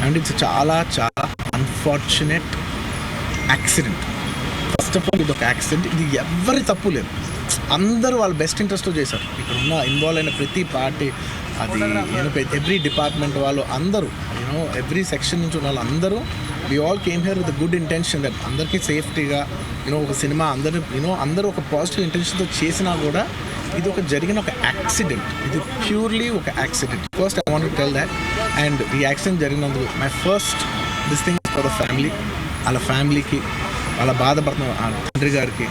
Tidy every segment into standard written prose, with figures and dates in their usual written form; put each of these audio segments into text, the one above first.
And it's చాలా చాలా unfortunate accident. First of all ఇది ఒక యాక్సిడెంట్, ఇది ఎవరి తప్పు లేదు, అందరూ వాళ్ళ బెస్ట్ ఇంట్రెస్ట్తో చేశారు. ఇక్కడ ఉన్న ఇన్వాల్వ్ అయిన ప్రతి పార్టీ, అది ఎవ్రీ డిపార్ట్మెంట్ వాళ్ళు అందరూ, ఎవ్రీ సెక్షన్ నుంచి ఉన్న వాళ్ళు అందరూ, we all came here with good intention that అందరికీ సేఫ్టీగా ఒక సినిమా అందరూ ఒక పాజిటివ్ ఇంటెన్షన్తో చేసినా కూడా ఇది జరిగిన ఒక యాక్సిడెంట్. ఇది ప్యూర్లీ ఒక accident. First I want to tell that. And ఈ యాక్సిడెంట్ జరిగినందుకు my first this thing for the family, వాళ్ళ ఫ్యామిలీకి, వాళ్ళ బాధపడుతున్న తండ్రి గారికి,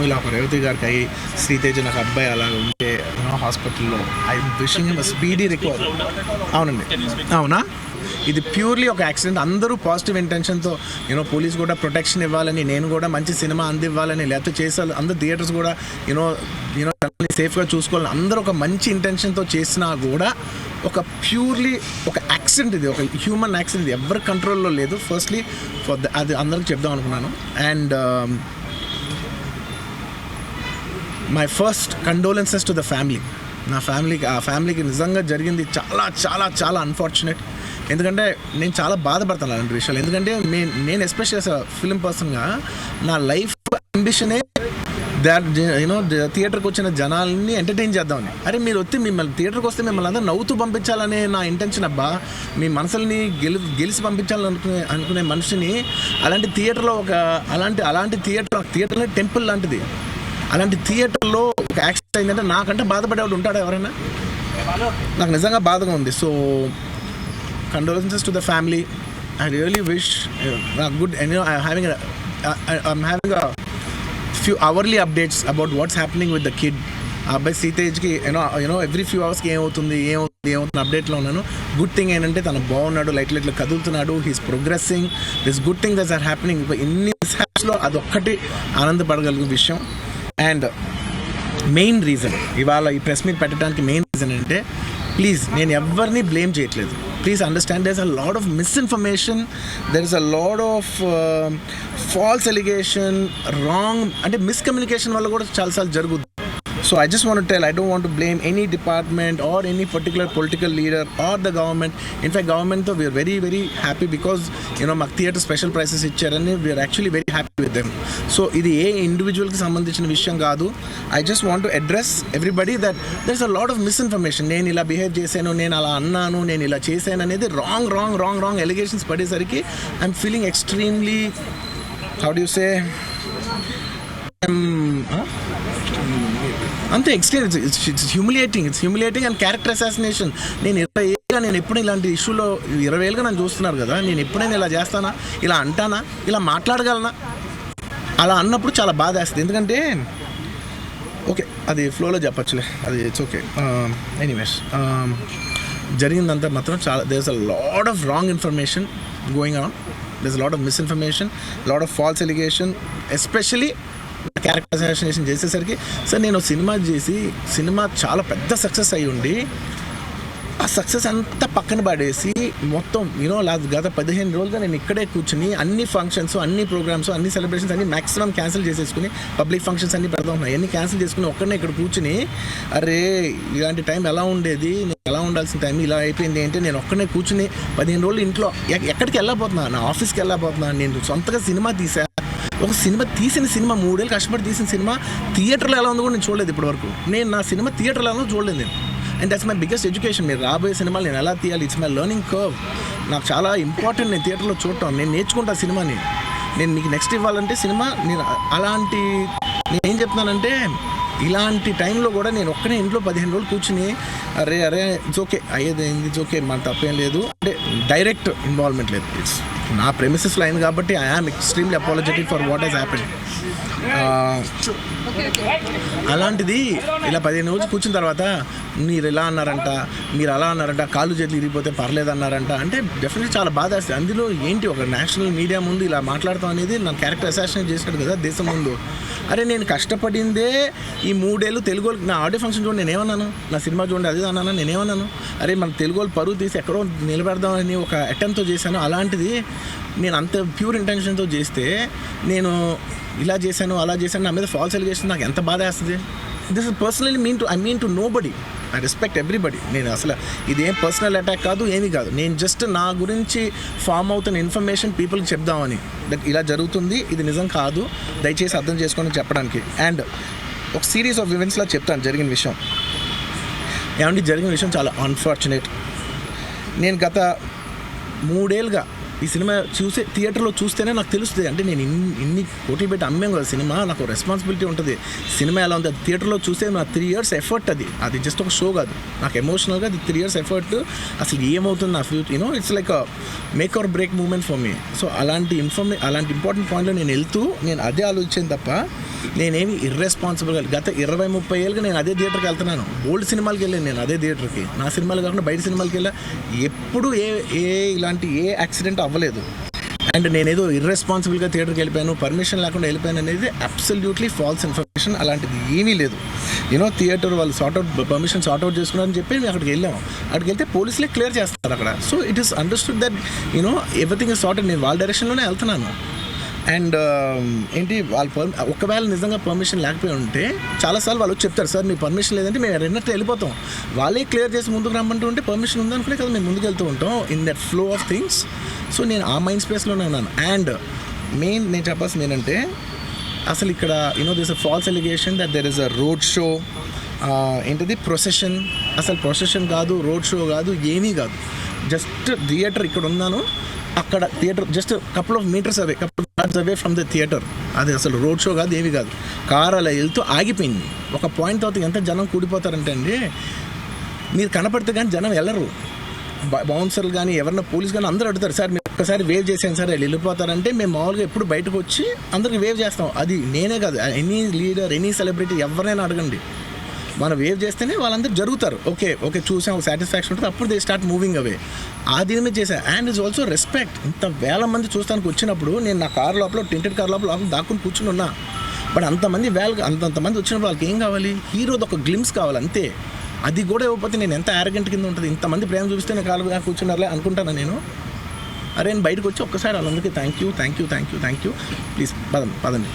ఇలా ఒక రేవతి గారికి అయ్యి శ్రీతేజ నాకు అబ్బాయి అలాగ ఉంటే హాస్పిటల్లో, I wishing him speedy recovery. అవునండి, అవునా? ఇది ప్యూర్లీ ఒక యాక్సిడెంట్. అందరూ పాజిటివ్ ఇంటెన్షన్తో పోలీస్ కూడా ప్రొటెక్షన్ ఇవ్వాలని, నేను కూడా మంచి సినిమా అందివ్వాలని, లేకపోతే చేసాలి, అందరు థియేటర్స్ కూడా సేఫ్గా చూసుకోవాలని అందరూ ఒక మంచి ఇంటెన్షన్తో చేసినా కూడా ఒక ప్యూర్లీ ఒక యాక్సిడెంట్, ఇది ఒక హ్యూమన్ యాక్సిడెంట్, ఎవరి కంట్రోల్లో లేదు. ఫస్ట్లీ అది అందరికి చెప్దాం అనుకున్నాను. And my first condolences to the family. నా ఫ్యామిలీకి నిజంగా జరిగింది చాలా చాలా చాలా అన్ఫార్చునేట్. ఎందుకంటే నేను చాలా బాధపడతాను అలాంటి విషయాలు. ఎందుకంటే నేను ఎస్పెషల్ ఫిల్మ్ పర్సన్గా నా లైఫ్ అంబిషనే థియేటర్కి వచ్చిన జనాల్ని ఎంటర్టైన్ చేద్దామని. అరే మీరు మిమ్మల్ని థియేటర్కి వస్తే మిమ్మల్ని అందరూ నవ్వుతూ పంపించాలనే నా ఇంటెన్షన్ అబ్బా. మీ మనసుల్ని గెలిచి పంపించాలనుకునే మనిషిని అలాంటి థియేటర్లో అలాంటి థియేటర్లో టెంపుల్ లాంటిది, అలాంటి థియేటర్లో ఒక యాక్సిడెంట్ అయిందంటే నాకంటే బాధపడేవాడు ఉంటాడా ఎవరైనా? నాకు నిజంగా బాధగా ఉంది. So condolences to the family. I really wish good, and I'm having a few hourly updates about what's happening with the kid. అబ్బాయి సీతేజ్కి ఎవ్రీ ఫ్యూ అవర్స్కి ఏమవుతుంది అప్డేట్లో ఉన్నాను. గుడ్ థింగ్ ఏంటంటే తను బాగున్నాడు, లైట్ కదులుతున్నాడు, he's progressing. This good thing that's are happening. ఇన్ని మిస్హ్యాప్స్లో అదొక్కటి ఆనందపడగలిగే విషయం. అండ్ మెయిన్ రీజన్ ఇవాళ ఈ ప్రెస్ మీట్ పెట్టడానికి మెయిన్ రీజన్ అంటే, ప్లీజ్ నేను ఎవరిని బ్లేమ్ చేయట్లేదు. Please understand, there's a lot of misinformation, there is a lot of false allegation, wrong and miscommunication వల్ల కూడా చాలాసార్లు జరుగుతుంది. So I just want to tell, I don't want to blame any department or any particular political leader or the government. In fact, government though we are very very happy because మాకు theatre special prices ఇచ్చారని we are actually very happy with them. So ఇది ఏ ఇండివిజువల్కి సంబంధించిన విషయం కాదు. I just want to address everybody that there's a lot of misinformation. నేను ఇలా behave చేశాను, నేను అలా అన్నాను, నేను ఇలా చేశాను అనేది రాంగ్ ఎలిగేషన్స్ పడేసరికి I'm feeling extremely, how do you say, అంతే extreme. It's humiliating and character assassination. నేను 20 ఏళ్ళుగా నేను ఎప్పుడు ఇలాంటి ఇష్యూలో 20 ఏళ్ళుగా నన్ను చూస్తున్నారు కదా, నేను ఎప్పుడైనా ఇలా చేస్తానా, ఇలా అంటానా, ఇలా మాట్లాడగలనా? అలా అన్నప్పుడు చాలా బాధ వేస్తుంది. ఎందుకంటే ఓకే అది ఫ్లోలో చెప్పచ్చులే, అది ఇట్స్ ఓకే. ఎనీవేస్ జరిగిందంతా మాత్రం చాలా, there is a lot of wrong information going on, there is a lot of misinformation, lot of false allegation, especially character assassination చేసేసరికి. సార్ నేను సినిమా చాలా పెద్ద సక్సెస్ అయ్యి ఉండి ఆ సక్సెస్ అంతా పక్కన పడేసి మొత్తం గత 15 రోజులుగా నేను ఇక్కడే కూర్చుని అన్ని ఫంక్షన్స్, అన్ని ప్రోగ్రామ్స్, అన్ని సెలబ్రేషన్స్ అన్ని మ్యాక్సిమం క్యాన్సిల్ చేసేసుకుని, పబ్లిక్ ఫంక్షన్స్ అన్ని పెడతా ఉన్నాయి, అన్ని క్యాన్సిల్ చేసుకుని ఒక్కడనే ఇక్కడ కూర్చుని, అరే ఇలాంటి టైం ఎలా ఉండేది, నేను ఎలా ఉండాల్సిన టైం ఇలా అయిపోయింది అంటే నేను ఒక్కడనే కూర్చుని 15 రోజులు ఇంట్లో ఎక్కడికి వెళ్ళకపోతున్నా, నా ఆఫీస్కి వెళ్ళకపోతున్నా. నేను సొంతగా సినిమా ఒక తీసిన సినిమా 3 ఏళ్ళు కష్టపడి తీసిన సినిమా థియేటర్లో ఎలా ఉందో కూడా నేను చూడలేదు ఇప్పటివరకు. నేను నా సినిమా థియేటర్లో ఎలా ఉందో చూడలేదు నేను. And that's my biggest education. మీరు రాబోయే సినిమాలు నేను ఎలా తీయాలి, ఇట్స్ మై లెర్నింగ్ కర్వ్. నాకు చాలా ఇంపార్టెంట్ నేను థియేటర్లో చూడటం. నేను నేర్చుకుంటా సినిమాని. నేను మీకు నెక్స్ట్ ఇవ్వాలంటే సినిమా నేను నేను ఏం చెప్తున్నానంటే, ఇలాంటి టైంలో కూడా నేను ఒక్కనే ఇంట్లో 15 రోజులు కూర్చుని అరే ఇట్స్ ఓకే అయ్యేది ఇట్స్ ఓకే, మన తప్పేం లేదు అంటే డైరెక్ట్ ఇన్వాల్వ్మెంట్ లేదు. ఇట్స్ నా ప్రెమిసెస్లో అయింది కాబట్టి I am extremely apologetic for what has happened. అలాంటిది ఇలా 15 రోజులు కూర్చున్న తర్వాత మీరు ఇలా అన్నారంట, మీరు అలా అన్నారంట, కాళ్ళు చేతులు ఇరిగిపోతే పర్లేదు అన్నారంట అంటే డెఫినెట్లీ చాలా బాధ వేస్తుంది. అందులో ఏంటి ఒక నేషనల్ మీడియా ముందు ఇలా మాట్లాడతాం అనేది నా క్యారెక్టర్ అసాసినేట్ చేశాడు కదా దేశం ముందు. అరే నేను కష్టపడిందే ఈ 3 ఏళ్ళు తెలుగు నా ఆడియో ఫంక్షన్ చూడండి, నేనేమన్నాను, నా సినిమా చూడండి అది అన్నాను, నేనేమన్నాను, అరే మన తెలుగు వాళ్ళు పరువు తీసి ఎక్కడో నిలబెడదామని ఒక అటెంప్ట్తో చేశాను. అలాంటిది నేను అంత ప్యూర్ ఇంటెన్షన్తో చేస్తే నేను ఇలా చేశాను అలా చేశాను, నా మీద ఫాల్స్ ఎలిగేషన్ నాకు ఎంత బాధ వేస్తుంది. This is personally I mean to nobody. I respect everybody. నేను అసలు ఇదేం పర్సనల్ అటాక్ కాదు, ఏమీ కాదు. నేను జస్ట్ నా గురించి ఫామ్ అవుతున్న ఇన్ఫర్మేషన్ పీపుల్కి చెప్దామని, దట్ ఇలా జరుగుతుంది, ఇది నిజం కాదు, దయచేసి అర్థం చేసుకొని చెప్పడానికి. అండ్ ఒక సిరీస్ ఆఫ్ ఈవెంట్స్లో చెప్తాను జరిగిన విషయం. ఏమంటే జరిగిన విషయం చాలా అన్ఫార్చునేట్. నేను గత 3 ఏళ్ళుగా ఈ సినిమా థియేటర్లో చూస్తేనే నాకు తెలుస్తుంది. అంటే నేను ఇన్ని కోట్లు పెట్టి అమ్మాం కదా సినిమా, నాకు రెస్పాన్సిబిలిటీ ఉంటుంది. సినిమా ఎలా ఉంది, అది థియేటర్లో చూస్తే నా 3 years ఎఫర్ట్. అది జస్ట్ ఒక షో కాదు, నాకు ఎమోషనల్గా అది 3 years ఎఫర్ట్. అసలు ఏమవుతుంది నా future, it's like make or break moment for me. So అలాంటి ఇంపార్టెంట్ పాయింట్లో నేను వెళ్తూ నేను అదే ఆలోచించాను తప్ప నేనేమి ఇర్రెస్పాన్సిబుల్గా గత 20-30 ఏళ్ళుగా నేను అదే థియేటర్కి వెళ్తున్నాను. ఓల్డ్ సినిమాలకి వెళ్ళాను నేను అదే థియేటర్కి. నా సినిమాలు కాకుండా బయట సినిమాలకి వెళ్ళా. ఎప్పుడు ఇలాంటి యాక్సిడెంట్ అవ్వలేదు. అండ్ నేనేదో ఇర్రెస్పాన్సిబుల్గా థియేటర్కి వెళ్ళిపోయాను, పర్మిషన్ లేకుండా వెళ్ళిపోయాను అనేది అబ్సల్యూట్లీ ఫాల్స్ ఇన్ఫర్మేషన్. అలాంటిది ఏమీ లేదు. థియేటర్ వాళ్ళు పర్మిషన్ సార్ట్అవుట్ చేసుకున్నారని చెప్పి మేము అక్కడికి వెళ్ళాము. అక్కడికి వెళ్తే పోలీసులే క్లియర్ చేస్తారు అక్కడ. So it is understood that everything is sorted. నేను వాళ్ళ డైరెక్షన్లోనే వెళ్తున్నాను. అండ్ ఒకవేళ నిజంగా పర్మిషన్ లేకపోయి ఉంటే చాలాసార్లు వాళ్ళు చెప్తారు, సార్ మీ పర్మిషన్ లేదంటే మేము రెండట్టు వెళ్ళిపోతాం. వాళ్ళే క్లియర్ చేసి ముందుకు రమ్మంటూ ఉంటే పర్మిషన్ ఉందనుకునే కదా మేము ముందుకు వెళ్తూ ఉంటాం in that flow of things. So నేను ఆ మైండ్ స్పేస్లోనే ఉన్నాను. అండ్ నేను చెప్పాల్సింది ఏంటంటే, అసలు ఇక్కడ this a false allegation that there is a road show, procession. అసలు ప్రొసెషన్ కాదు, రోడ్ షో కాదు, ఏమీ కాదు. జస్ట్ థియేటర్ ఇక్కడ ఉన్నాను, అక్కడ theatre just couple of metres away from the theatre. అది అసలు రోడ్ షో కాదు, ఏమీ కాదు. కారు అలా వెళ్తూ ఆగిపోయింది. ఒక పాయింట్ తర్వాత ఎంత జనం కూడిపోతారంటే అండి, మీరు కనపడితే కానీ జనం వెళ్ళరు. బౌన్సర్లు కానీ ఎవరన్నా పోలీస్ కానీ అందరూ అడుగుతారు, సార్ మీరు ఒక్కసారి వేవ్ చేసాను సార్ వాళ్ళు వెళ్ళిపోతారంటే మేము మామూలుగా ఎప్పుడు బయటకు వచ్చి అందరికి వేవ్ చేస్తాం. అది నేనే కాదు, ఎనీ లీడర్, ఎనీ సెలబ్రిటీ ఎవరినైనా అడగండి, మనం వేవ్ చేస్తేనే వాళ్ళందరూ జరుగుతారు. ఓకే చూసాం, ఒక సాటిస్ఫాక్షన్ ఉంటుంది, అప్పుడు దే స్టార్ట్ మూవింగ్ అవే. ఆ దీని మీద చేశాను. And it's also respect. ఇంత వేల మంది చూస్తానికి వచ్చినప్పుడు నేను నా కార్ లోపల, టెంటెడ్ కార్ లోపల దాక్కుని కూర్చుని ఉన్నా. బట్ అంతమంది అంతమంది వచ్చినప్పుడు వాళ్ళకి ఏం కావాలి, హీరోది ఒక గ్లిమ్స్ కావాలి అంతే. అది కూడా ఇవ్వకపోతే నేను ఎంత యారగెంట్ కింద ఉంటుంది. ఇంతమంది ప్రేమ చూపిస్తే నేను కాలు కూర్చున్నారులే అనుకుంటాను నేను. అరే నేను బయటకు వచ్చి ఒక్కసారి వాళ్ళందరికీ థ్యాంక్ యూ ప్లీజ్ పదండి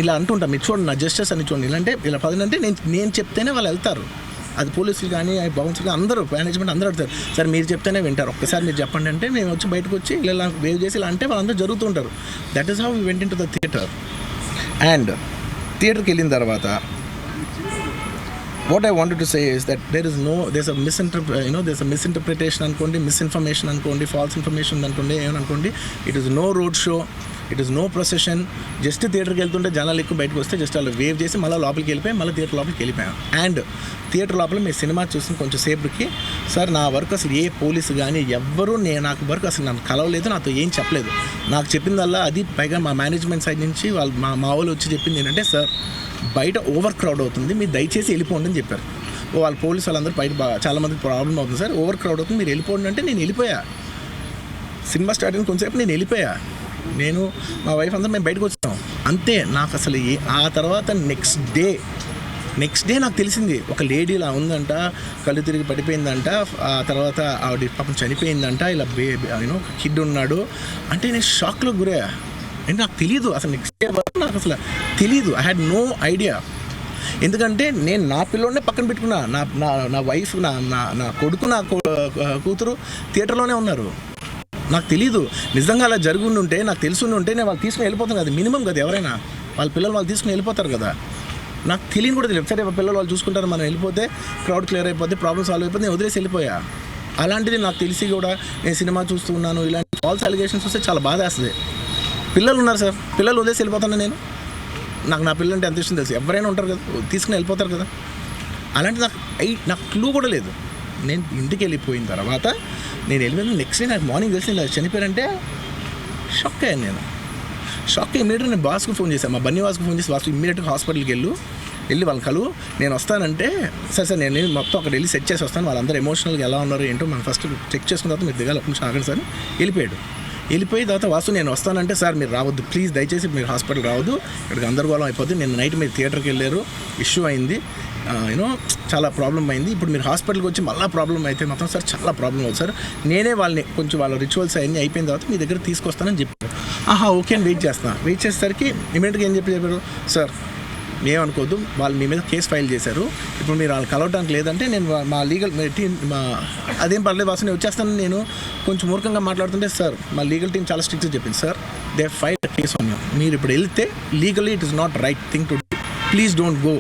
ఇలా అంటుంటాను. మీరు చూడండి నా జస్టిస్ అని చూడండి. ఇలాంటే ఇలా పదండి అంటే నేను చెప్తేనే వాళ్ళు వెళ్తారు. అది పోలీసులు కానీ బౌన్సర్లు కానీ అందరూ, మేనేజ్మెంట్ అందరూ అడుగుతారు, సార్ మీరు చెప్తేనే వింటారు, ఒక్కసారి మీరు చెప్పండి అంటే మేము వచ్చి బయటకు వచ్చి ఇలా వేవ్ చేసి ఇలా అంటే వాళ్ళందరూ జరుగుతుంటారు. That is how we went into the theatre. And థియేటర్కి వెళ్ళిన తర్వాత what I wanted to say is that there's a misinterpretation అనుకోండి, misinformation అనుకోండి, false information అనుకోండి, ఏమనుకోండి, it is no road show, it is no procession. Just థియేటర్కి వెళ్తుంటే జనాలు ఎక్కువ బయటకు వస్తే జస్ట్ అలా వేవ్ చేసి మళ్ళీ లోపలికి వెళ్ళిపోయి మళ్ళీ థియేటర్ లోపలికి వెళ్ళిపోయాం. అండ్ థియేటర్ లోపల మీ సినిమా చూసిన కొంచెం సేపటికి, సార్ నా వరకు అసలు ఏ పోలీసు కానీ ఎవ్వరూ నాకు వరకు అసలు నన్ను కలవలేదు, నాతో ఏం చెప్పలేదు. నాకు చెప్పిందల్లా అది పైగా మా మేనేజ్మెంట్ సైడ్ నుంచి వాళ్ళు మా వాళ్ళు వచ్చి చెప్పింది ఏంటంటే, సార్ బయట ఓవర్ క్రౌడ్ అవుతుంది, మీరు దయచేసి వెళ్ళిపోండి అని చెప్పారు. వాళ్ళ పోలీసు వాళ్ళందరూ బయట చాలామందికి ప్రాబ్లం అవుతుంది, సార్ ఓవర్ క్రౌడ్ అవుతుంది మీరు వెళ్ళిపోండి అంటే నేను వెళ్ళిపోయా. సినిమా స్టార్ట్ అయిన కొంచెంసేపు నేను వెళ్ళిపోయా. నేను మా వైఫ్ అందరూ మేము బయటకు వచ్చాం అంతే. నాకు అసలు ఆ తర్వాత నెక్స్ట్ డే నాకు తెలిసింది, ఒక లేడీ ఇలా ఉందంట, కళ్ళు తిరిగి పడిపోయిందంట, ఆ తర్వాత ఆవిడ పాపం చనిపోయిందంట, ఇలా ఒక కిడ్ ఉన్నాడు అంటే నేను షాక్లో గురయ్యా. అంటే నాకు తెలియదు అసలు, నెక్స్ట్ డే వరకు నాకు అసలు తెలియదు. I had no idea. ఎందుకంటే నేను నా పిల్లోనే పక్కన పెట్టుకున్నా, నా వైఫ్, నా కొడుకు, నా కూతురు థియేటర్లోనే ఉన్నారు. నాకు తెలీదు. నిజంగా అలా జరుగుండి ఉంటే, నాకు తెలుసుండి ఉంటే నేను వాళ్ళు తీసుకుని వెళ్ళిపోతాను కదా, మినిమం కదా, ఎవరైనా వాళ్ళ పిల్లలు వాళ్ళు తీసుకుని వెళ్ళిపోతారు కదా. నాకు తెలియని కూడా తెలియదు. సరే పిల్లలు వాళ్ళు చూసుకుంటారు, మనం వెళ్ళిపోతే క్రౌడ్ క్లియర్ అయిపోతే, ప్రాబ్లమ్ సాల్వ్ అయిపోతే నేను వదిలేసి వెళ్ళిపోయా. అలాంటిది నాకు తెలిసి కూడా నేను సినిమా చూస్తూ ఉన్నాను, ఇలాంటి ఫాల్స్ అలిగేషన్స్ వస్తే చాలా బాధ వేస్తుంది. పిల్లలు ఉన్నారు సార్, పిల్లలు వదిలేసి వెళ్ళిపోతాను నేను. నా పిల్లలు అంటే ఎంత ఇష్టం తెలుసు, ఎవరైనా ఉంటారు కదా, తీసుకుని వెళ్ళిపోతారు కదా. అలాంటి నాకు క్లూ కూడా లేదు. నేను ఇంటికి వెళ్ళిపోయిన తర్వాత నేను వెళ్ళిపోయిన నెక్స్ట్ డే నాకు మార్నింగ్ తెలిసి ఇలా చనిపోయారంటే షాక్ అయ్యాను నేను. షాక్ అయ్యి ఇమ్మీడియట్గా నేను బాస్కు ఫోన్ చేశాను, మా బన్నీ వాసుకు ఫోన్ చేసి, వాసు ఇమ్మీడియట్గా హాస్పిటల్కి వెళ్ళి వాళ్ళని కలువు, నేను వస్తానంటే సరే నేను మొత్తం అక్కడ వెళ్ళి సెట్ చేసి వస్తాను, వాళ్ళందరూ ఎమోషనల్గా ఎలా ఉన్నారు ఏంటో మనం ఫస్ట్ చెక్ చేసుకున్న తర్వాత మీరు దిగాలి, ఒక నిమిషం ఆగండి సార్. వెళ్ళిపోయిన తర్వాత వాసు నేను వస్తానంటే, సార్ మీరు రావద్దు ప్లీజ్, దయచేసి మీరు హాస్పిటల్ రావద్దు, ఇక్కడికి గందరగోళం అయిపోద్ది, నేను నైట్ మీరు థియేటర్కి వెళ్ళారు, ఇష్యూ అయింది, చాలా ప్రాబ్లం అయింది, ఇప్పుడు మీరు హాస్పిటల్కి వచ్చి మళ్ళీ ప్రాబ్లం అయితే మాత్రం సార్ చాలా ప్రాబ్లం అవుతుంది సార్, నేనే వాళ్ళని కొంచెం వాళ్ళ రిచువల్స్ అన్నీ అయిపోయిన తర్వాత మీ దగ్గర తీసుకొస్తానని చెప్పారు. ఓకే అని వెయిట్ చేస్తాను. వెయిట్ చేసేసరికి ఇమీడియట్గా ఏం చెప్పారు, సార్ ఏమనుకోవద్దు, వాళ్ళు మీ మీద కేసు ఫైల్ చేశారు, ఇప్పుడు మీరు వాళ్ళు కలవడానికి లేదంటే నేను మా లీగల్ టీం అదేం పర్లేదు వాసు నేను వచ్చేస్తాను. నేను కొంచెం మూర్ఖంగా మాట్లాడుతుంటే సార్ మా లీగల్ టీం చాలా స్ట్రిక్ట్గా చెప్పింది, sir they file case on you, మీరు ఇప్పుడు వెళ్తే legally it is not right thing to do, please don't go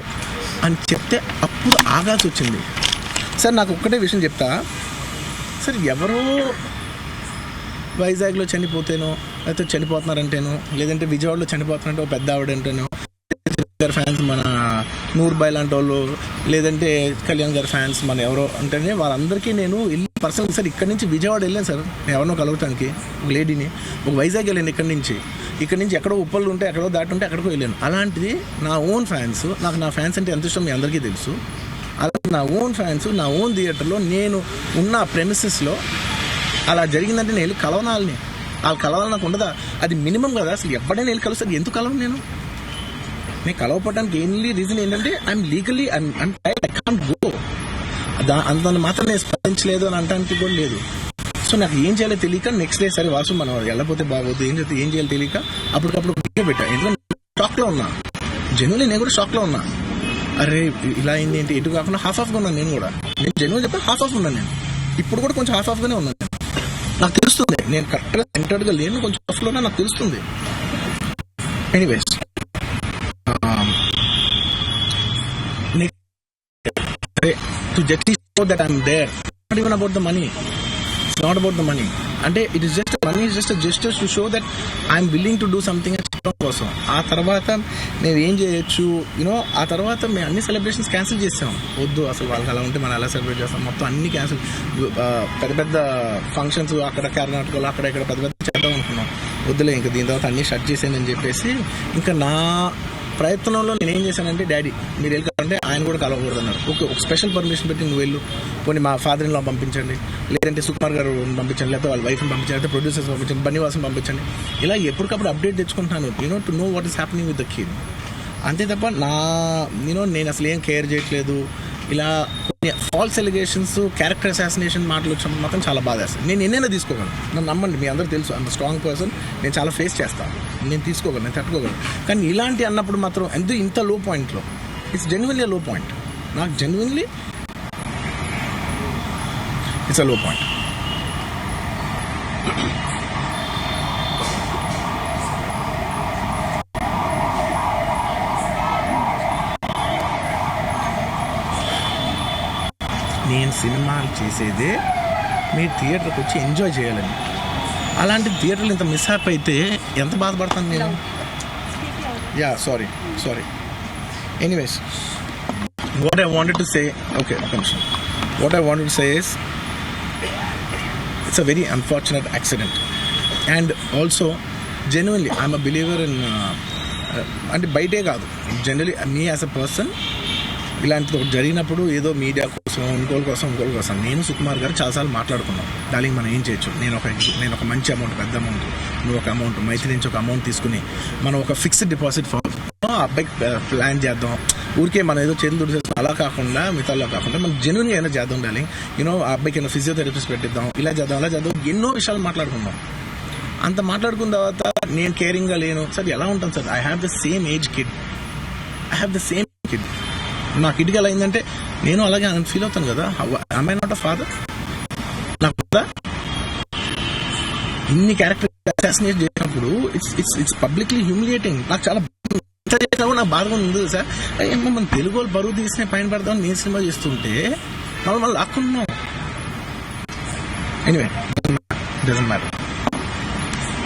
అని చెప్తే అప్పుడు ఆగాల్సి వచ్చింది. సార్ నాకు ఒక్కటే విషయం చెప్తా సార్, ఎవరో వైజాగ్లో చనిపోతేనో లేకపోతే చనిపోతున్నారంటేనో లేదంటే విజయవాడలో చనిపోతున్నారంటే ఒక పెద్ద ఆవిడంటేనో గారి ఫ్యాన్స్ మన నూర్బాయ్ లాంటి వాళ్ళు లేదంటే కళ్యాణ్ గారి ఫ్యాన్స్ మన ఎవరో అంటేనే వాళ్ళందరికీ నేను వెళ్ళి పర్సనల్ సార్ ఇక్కడి నుంచి విజయవాడ వెళ్ళాను సార్, ఎవరినో కలవటానికి ఒక లేడీని, ఒక వైజాగ్ వెళ్ళాను ఇక్కడి నుంచి ఎక్కడో ఉప్పళ్ళు ఉంటే ఎక్కడో దాటి ఉంటే ఎక్కడికో వెళ్ళాను. అలాంటిది నా ఓన్ ఫ్యాన్స్, నాకు నా ఫ్యాన్స్ అంటే ఎంత ఇష్టం మీ అందరికీ తెలుసు. అలా నా ఓన్ ఫ్యాన్స్ నా ఓన్ థియేటర్లో నేను ఉన్న ప్రెమిసెస్లో అలా జరిగిందంటే నేను వెళ్ళి కలవనాలని, వాళ్ళు కలవాలి నాకు ఉండదా? అది మినిమం కదా. అసలు ఎప్పుడైనా వెళ్ళి కలుస్తారు, ఎందుకు కలవను నేను కలవపడడానికి ఓన్లీ రీజన్ ఏంటంటే I'm legally I'm tired, I can't go. అంత మాత్రం నేను స్పందించలేదు అని అనడానికి కూడా లేదు. సో నాకు ఏం చేయాలో తెలియక నెక్స్ట్ డే సరే వాసు మనం వెళ్ళకపోతే బాగోదు, ఏం చేయాలో తెలియక అప్పటికప్పుడు వీడియో పెట్టాను. ఎందుకంటే షాక్లో ఉన్నా, జెన్యున్లీ నేను కూడా షాక్లో ఉన్నా. అరే ఇలా అయింది ఏంటి, ఎటు కాకుండా హాఫ్ ఆఫ్గా ఉన్నాను నేను కూడా. నేను జెన్యున్ చెప్పి హాఫ్ ఆఫ్ ఉన్నాను, నేను ఇప్పుడు కూడా కొంచెం హాఫ్ ఆఫ్గానే ఉన్నాను. నాకు తెలుస్తుంది నేను కరెక్ట్గా సెంటర్డ్గా లేను, కొంచెం ఆఫ్లోనే నాకు తెలుస్తుంది. Anyways to just show that I'm there, not even about the money, it's not about the money, అంటే it is just money is just a gesture to show that I'm willing to do something కోసం. ఆ తర్వాత మేము ఏం చేయొచ్చు ఆ తర్వాత మేము అన్ని సెలబ్రేషన్స్ క్యాన్సిల్ చేసాం. వద్దు అసలు వాళ్ళకి అలా ఉంటే మనం ఎలా సెలబ్రేట్ చేస్తాం, మొత్తం అన్ని క్యాన్సిల్. పెద్ద పెద్ద ఫంక్షన్స్ అక్కడ కర్ణాటకలో అక్కడ ఇక్కడ పెద్ద పెద్ద చేద్దాం అనుకున్నాం. వద్దులే ఇంకా దీని తర్వాత అన్ని షట్ చేసానని చెప్పేసి ఇంకా నా ప్రయత్నంలో నేను ఏం చేశానంటే, డాడీ మీరు వెళ్ళాలంటే ఆయన కూడా కలవకూడదు అన్నారు. ఓకే, ఒక స్పెషల్ పర్మిషన్ పెట్టి నువ్వు వెళ్ళు, పోనీ మా ఫాదర్ ఇన్ లా పంపించండి, లేదంటే సుకుమార్ గారు పంపించండి, లేకపోతే వాళ్ళ వైఫ్ని పంపించండి, లేకపోతే ప్రొడ్యూసర్స్ పంపించండి, బన్నీవాసం పంపించండి. ఇలా ఎప్పటికప్పుడు అప్డేట్ తెచ్చుకుంటున్నాను to know what is happening with the kid. అంతే తప్ప నేను అసలు ఏం కేర్ చేయట్లేదు. ఇలా కొన్ని ఫాల్స్ ఎలిగేషన్స్, క్యారెక్టర్ అసాసినేషన్ మాటలు వచ్చినప్పుడు మాత్రం చాలా బాధ వేస్తాను. నేను ఎన్నైనా తీసుకోగలను, నన్ను నమ్మండి, మీ అందరూ తెలుసు అంత స్ట్రాంగ్ పర్సన్, నేను చాలా ఫేస్ చేస్తాను, నేను తీసుకోగలను, నేను తట్టుకోగలను. కానీ ఇలాంటి అన్నప్పుడు మాత్రం ఇంత లో పాయింట్లో ఇట్స్ జెన్యున్లీ లో పాయింట్, నాకు జెన్యున్లీ ఇట్స్ అ లో పాయింట్. నేను సినిమాలు చేసేదే మీరు థియేటర్కి వచ్చి ఎంజాయ్ చేయాలని. అలాంటి థియేటర్లు ఇంత మిస్హాప్ అయితే ఎంత బాధపడతాను నేను. Sorry anyways what I wanted to say, okay ఒక నిమిషం, what I wanted to say is it's a very unfortunate accident. And also genuinely I'm a believer in, అంటే బయటే కాదు, generally me as a person ఇలాంటిది ఒకటి జరిగినప్పుడు ఏదో media కోసం ఇంకోళ్ళ కోసం నేను సుకుమార్ గారు చాలాసార్లు మాట్లాడుకున్నాం, డార్లింగ్ మనం ఏం చేయొచ్చు, నేను ఒక మంచి అమౌంట్, పెద్ద అమౌంట్, నువ్వు ఒక అమౌంట్, మైత్రి నుంచి ఒక అమౌంట్ తీసుకుని మనం ఒక ఫిక్స్డ్ డిపాజిట్ ఆ అబ్బాయికి ప్లాన్ చేద్దాం. ఊరికే మనం ఏదో చేతులు దుడిసేస్తాం అలా కాకుండా, మిగతాలో కాకుండా మనం జెన్యున్గా ఏమైనా చేద్దాం డార్లింగ్, ఆ అబ్బాయికి ఏమైనా ఫిజియోథెరపిస్ట్ పెట్టిద్దాం, ఇలా చేద్దాం ఎన్నో విషయాలు మాట్లాడుకుందాం. అంత మాట్లాడుకున్న తర్వాత నేను కేరింగ్గా లేను సార్, ఎలా ఉంటాను sir? I have the same age kid, నా కిడ్కి ఎలా అయిందంటే నేను అలాగే ఫీల్ అవుతాను కదా. I am not a father? నాకు కదా ఇన్ని క్యారెక్టర్ అసాసినేట్ చేసినప్పుడు ఇట్స్ పబ్లిక్లీ హ్యూమిలియేటింగ్. నాకు చాలా నాకు బాధగా ఉంది సార్. ఏమో మన తెలుగు వాళ్ళు బరువు తీసిన పైన పడదామని నేను సినిమా చేస్తుంటే మళ్ళీ లాక్కున్నాం. Anyway doesn't matter.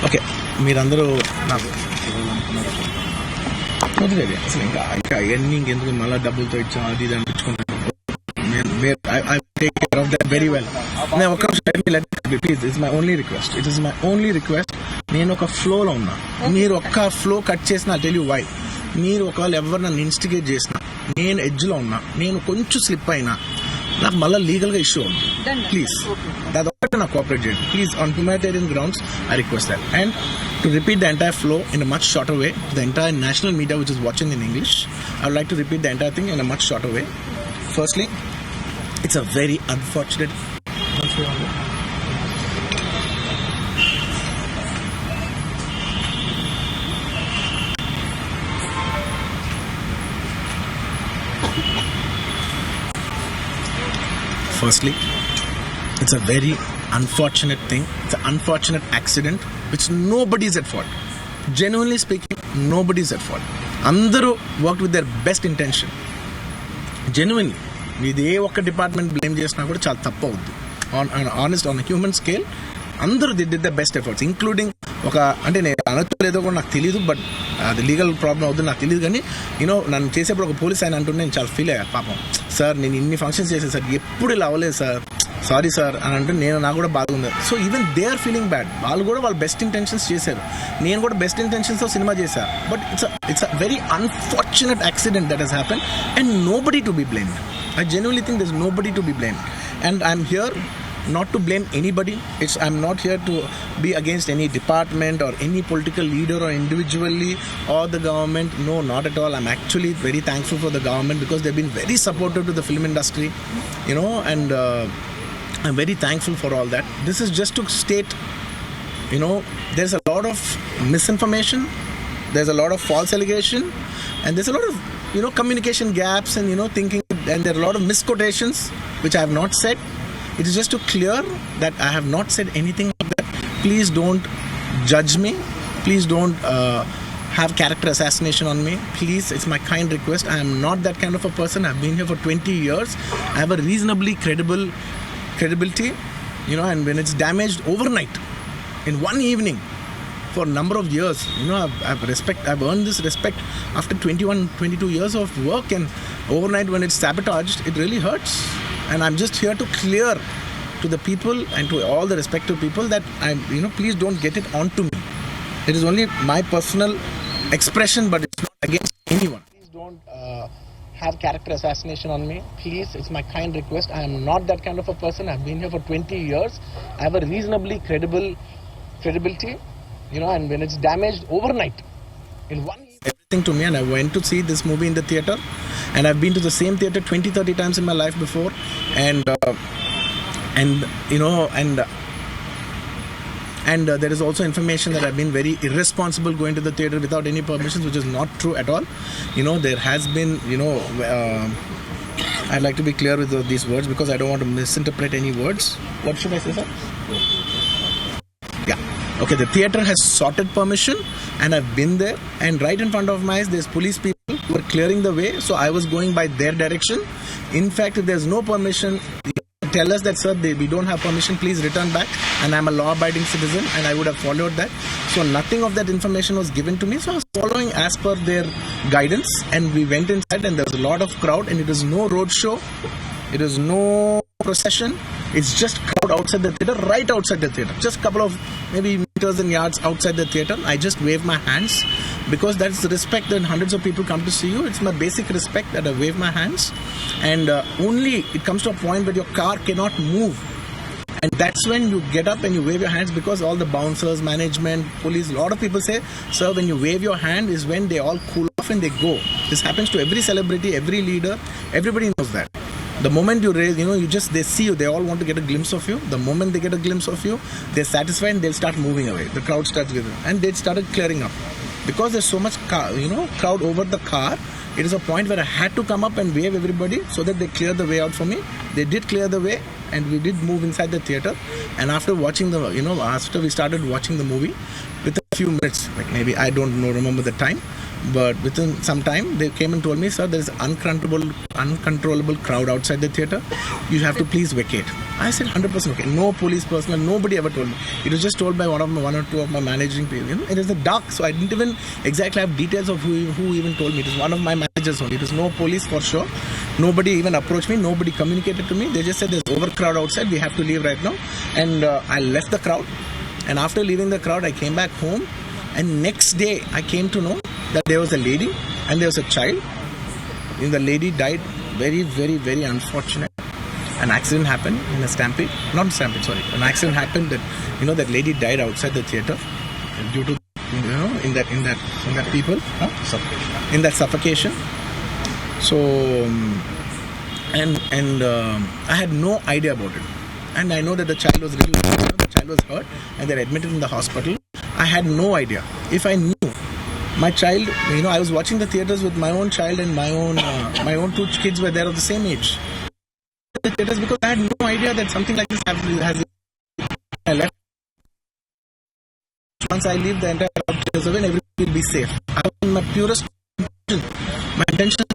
ఓకే, మీరందరూ నాకు వదిలేదు అసలు, ఇంకా అవన్నీ ఇంకెందుకు మళ్ళీ డబ్బులతో ఇచ్చాం అది ఇది అనిపించుకుంటాను. Very well. నేను ఒక please, it's my only request. నేను ఒక ఫ్లోలో ఉన్నా, మీరు ఒక్క ఫ్లో కట్ చేసిన టెల్ యూ వై. మీరు ఒకవేళ ఎవరు నన్ను ఇన్స్టిగేట్ చేసిన, నేను ఎడ్జ్లో ఉన్నా, నేను కొంచెం స్లిప్ అయినా నాకు మళ్ళీ లీగల్గా ఇష్యూ ఉంది. ప్లీజ్ అదొక్కటి నాకు కోఆపరేట్ చేయండి please. On humanitarian grounds I request that. And to repeat the entire flow in a much shorter way, the entire national media which is watching in English, I would like to repeat the entire thing in a much shorter way. Firstly, it's a very unfortunate Firstly, it's a very unfortunate thing. It's an unfortunate accident which nobody is at fault. Genuinely speaking, nobody is at fault. Andaru worked with their best intention. Genuinely. ఇది ఏ ఒక్క department blame చేసినా కూడా చాలా తప్పు అవుద్ది. On human scale అందరూ did the best efforts, including ఒక అంటే నేను అనలేదో కూడా నాకు తెలియదు, బట్ అది లీగల్ ప్రాబ్లం అవుతుంది నాకు తెలియదు. కానీ నన్ను చేసేప్పుడు ఒక పోలీస్ ఆయన అంటుంటే నేను చాలా ఫీల్ అయ్యా. పాపం సార్ నేను ఇన్ని ఫంక్షన్స్ చేశాను సార్, ఎప్పుడు ఇలా అవ్వలేదు సార్, సారీ సార్ అని అంటే నాకు కూడా బాధ ఉంది. So even they are feeling bad. వాళ్ళు కూడా వాళ్ళ బెస్ట్ ఇంటెన్షన్స్ చేశారు, నేను కూడా బెస్ట్ ఇంటెన్షన్స్తో సినిమా చేశాను. But it's a very unfortunate accident that has happen and nobody to be blamed. I genuinely think there's nobody to be blamed, and I'm here not to blame anybody. I'm not here to be against any department or any political leader or individually or the government. No, not at all. I'm actually very thankful for the government because they've been very supportive to the film industry, and I'm very thankful for all that. This is just to state, there's a lot of misinformation, there's a lot of false allegation, and there's a lot of communication gaps and thinking, and there are a lot of misquotations which I have not said. It is just to clear that I have not said anything like that. Please don't judge me. Please don't have character assassination on me. Please, it's my kind request. I am not that kind of a person. I've been here for 20 years. I have a reasonably credibility, and when it's damaged overnight in one evening for a number of years, I've earned this respect after 22 years of work, and overnight when it's sabotaged, it really hurts. And I'm just here to clear to the people and to all the respective people that please don't get it onto me. It is only my personal expression, but it's not against anyone. Please don't have character assassination on me. Please, it's my kind request. I am not that kind of a person. I've been here for 20 years. I have a reasonably credibility, and when it's damaged overnight in one everything to me, and I went to see this movie in the theater, and I've been to the same theater 20-30 times in my life before, and there is also information that I've been very irresponsible going to the theater without any permissions, which is not true at all. There has been I'd like to be clear with these words because I don't want to misinterpret any words. What should I say, sir? Yeah. Okay, the theater has sorted permission and I've been there, and right in front of my eyes there's police people who are clearing the way, so I was going by their direction. In fact, if there's no permission, tell us that, sir, we don't have permission, please return back, and I'm a law-abiding citizen and I would have followed that. So nothing of that information was given to me, so I was following as per their guidance, and we went inside and there was a lot of crowd, and it is no road show, it is no procession, it's just crowd outside the theater, right outside the theater, just couple of maybe meters and yards outside the theater. I just wave my hands because that's the respect that hundreds of people come to see you. It's my basic respect that I wave my hands, and only it comes to a point where your car cannot move, and that's when you get up and you wave your hands, because all the bouncers, management, police, a lot of people say, sir, when you wave your hand is when they all cool off and they go. This happens to every celebrity, every leader, everybody knows that. The moment you raise, they see you, they all want to get a glimpse of you. The moment they get a glimpse of you, they're satisfied and they'll start moving away. The crowd starts with them, and they started clearing up. Because there's so much crowd over the car, it is a point where I had to come up and wave everybody so that they clear the way out for me. They did clear the way, and we did move inside the theater. And after watching after we started watching the movie, within a few minutes, like maybe I don't know, remember the time, but within some time they came and told me, sir, there is uncontrollable crowd outside the theater, you have to please vacate. I said 100% okay. No police personnel, nobody ever told me. It was just told by one or two of my managing people. It is the dark, so I didn't even exactly have details of who even told me. It was one of my managers only. It was no police for sure. Nobody even approached me, nobody communicated to me. They just said there's overcrowd outside, we have to leave right now. And I left the crowd, and after leaving the crowd I came back home, and next day I came to know that there was a lady and there was a child, and the lady died very, very, very unfortunate. An accident happened in a stampede, not stampede, sorry, an accident happened that that lady died outside the theater due to in that people in that suffocation. So I had no idea about it, and I know that the child was really the child was hurt and they're admitted in the hospital. I had no idea. If I knew my child, I was watching the theaters with my own child, and my own two kids were there of the same age. the theaters because I had no idea that something like this has. I left. Once I leave, the entire crowd clears away and everything will be safe. I was in my purest intention. My intention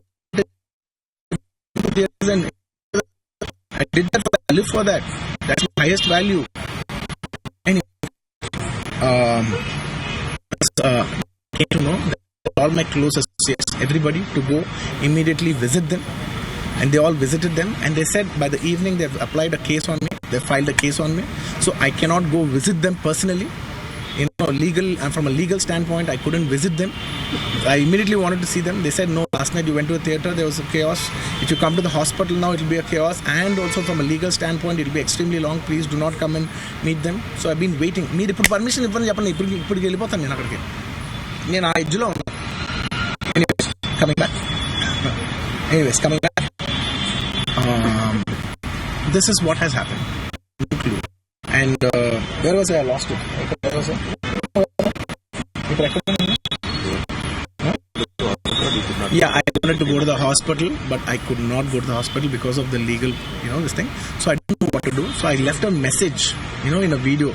and I did that. I live for that. That's my highest value. Anyway, came to know that all my close associates, everybody, to go immediately visit them, and they all visited them, and they said by the evening they've applied a case on me. They filed a case on me, so I cannot go visit them personally. Legal and from a legal standpoint, I couldn't visit them. I immediately wanted to see them. They said, no, last night you went to a theater, there was a chaos. If you come to the hospital now, it will be a chaos. And also from a legal standpoint, it will be extremely long. Please do not come and meet them. So I've been waiting. మీరు ఇప్పుడు permission ఇవ్వని చెప్పండి, ఇప్పుడు వెళ్ళిపోతాను నేను అక్కడికి. నేను ఆ ఎడ్జ్లో ఉన్నాను. Anyways, coming back. This is what has happened. And where was I? I lost it. Where was I? Yeah, I wanted to go to the hospital, but I could not go to the hospital because of the legal, this thing. So I didn't know what to do. So I left a message, in a video,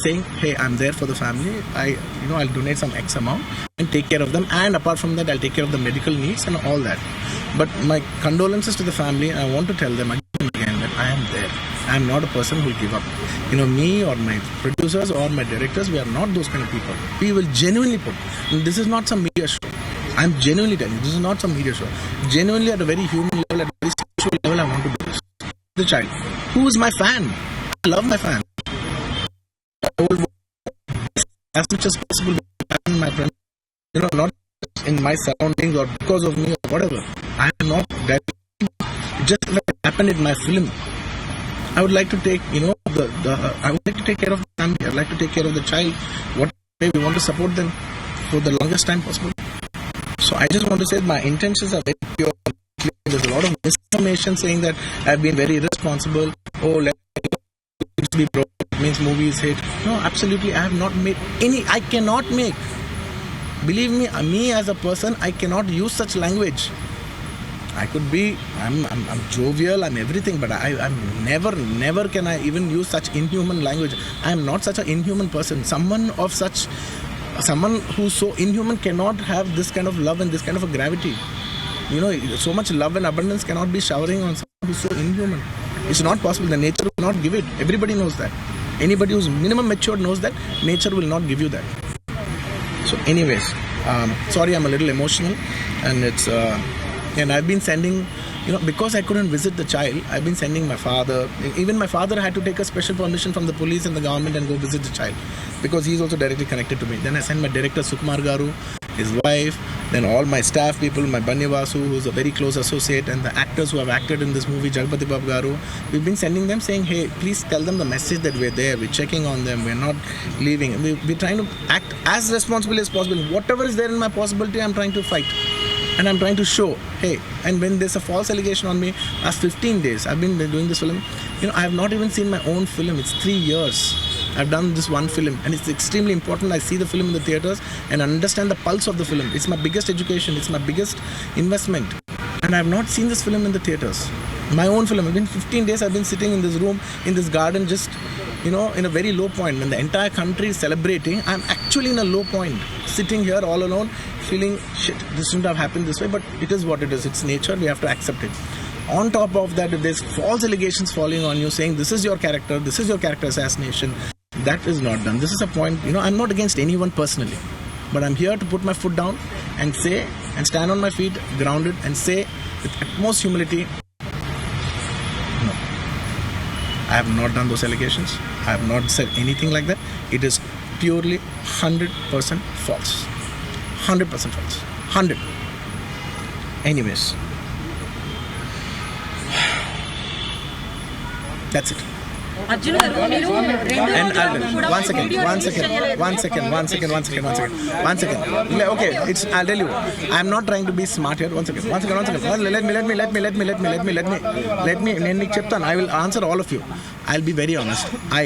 saying, hey, I'm there for the family. I'll donate some X amount and take care of them. And apart from that, I'll take care of the medical needs and all that. But my condolences to the family. I want to tell them again that I am there. I am not a person who will give up. Me or my producers or my directors, we are not those kind of people. We will genuinely put. This is not some media show. I am genuinely telling you, this is not some media show. Genuinely at a very human level, at a very sexual level, I want to do this. The child. Who is my fan? I love my fan. I will as much as possible with my friends. Not in my surroundings or because of me or whatever. I am not that. Just like it happened in my film. I would like to take, I would like to take care of the family. I would like to take care of the child. What way we want to support them for the longest time possible. So I just want to say my intentions are very pure. There's a lot of misinformation saying that I've been very irresponsible. Oh, let it be broke. It means movie is hit. No, absolutely. I have not made any. I cannot make. Believe me as a person, I cannot use such language. I could be, I'm jovial, I'm everything, but I'm never can I even use such inhuman language. I am not such an inhuman person. Someone who's so inhuman cannot have this kind of love and this kind of a gravity. So much love and abundance cannot be showering on someone who's so inhuman. It's not possible. The nature will not give it. Everybody knows that. Anybody who's minimum matured knows that nature will not give you that. So anyways, sorry, I'm a little emotional, and it's... And I've been sending, because I couldn't visit the child, I've been sending my father. Even my father had to take a special permission from the police and the government and go visit the child, because he's also directly connected to me. Then I sent my director Sukumar Garu, his wife, then all my staff people, my Banni Vasu, who's a very close associate, and the actors who have acted in this movie, Jagpati Babu Garu. We've been sending them saying, hey, please tell them the message that we're there, we're checking on them, we're not leaving. We're trying to act as responsibly as possible. Whatever is there in my possibility, I'm trying to fight. And I'm trying to show, hey, and when there's a false allegation on me, last 15 days, I've been doing this film. I have not even seen my own film. It's 3 years. I've done this one film, and it's extremely important. I see the film in the theaters and understand the pulse of the film. It's my biggest education. It's my biggest investment. And I have not seen this film in the theaters. My own film. It's been 15 days I've been sitting in this room, in this garden, just, in a very low point. When the entire country is celebrating, I'm actually in a low point. Sitting here all alone, feeling, shit, this shouldn't have happened this way, but it is what it is. It's nature. We have to accept it. On top of that, if there's false allegations falling on you, saying this is your character assassination, that is not done. This is a point, I'm not against anyone personally, but I'm here to put my foot down and say, and stand on my feet, grounded, and say with utmost humility, no, I have not done those allegations. I have not said anything like that. It is purely 100% false. 100% false. 100. Anyways. That's it. Arjun, and one second. Okay, I'll tell you. I'm not trying to be smart here. One second. Let me. I will answer all of you. I'll be very honest. I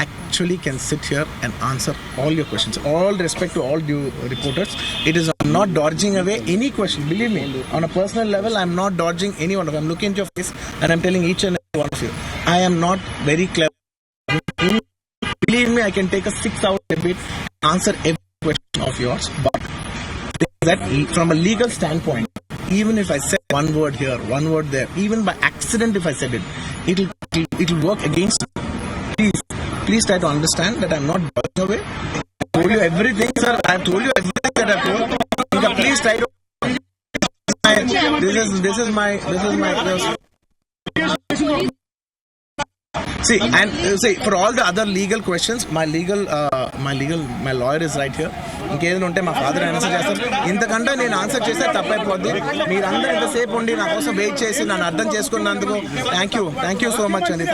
actually can sit here and answer all your questions. All respect to all due reporters. It is I'm not dodging away any question. Believe me, on a personal level, I'm not dodging any one of them. I'm looking into your face and I'm telling each and every one of you, I am not very clever. Believe me, I can take a 6-hour debate, answer every question of yours. But that from a legal standpoint, even if I said one word here, one word there, even by accident if I said it, it'll work against me. Please try to understand that I'm not dodging away. I told you everything, sir. I've told you everything that I've told. Please try to. This is my. See, and see, for all the other legal questions, my lawyer is right here. ఇంకేదైనా ఉంటే మా father answer చేస్తారు. ఇంతకంటే నేను answer చేస్తే తప్పైపోద్ది. మీరందరూ ఇంతసేపు ఉండి నా కోసం వెయిట్ చేసి నన్ను అర్థం చేసుకున్నందుకు థ్యాంక్ యూ సో మచ్ అండి.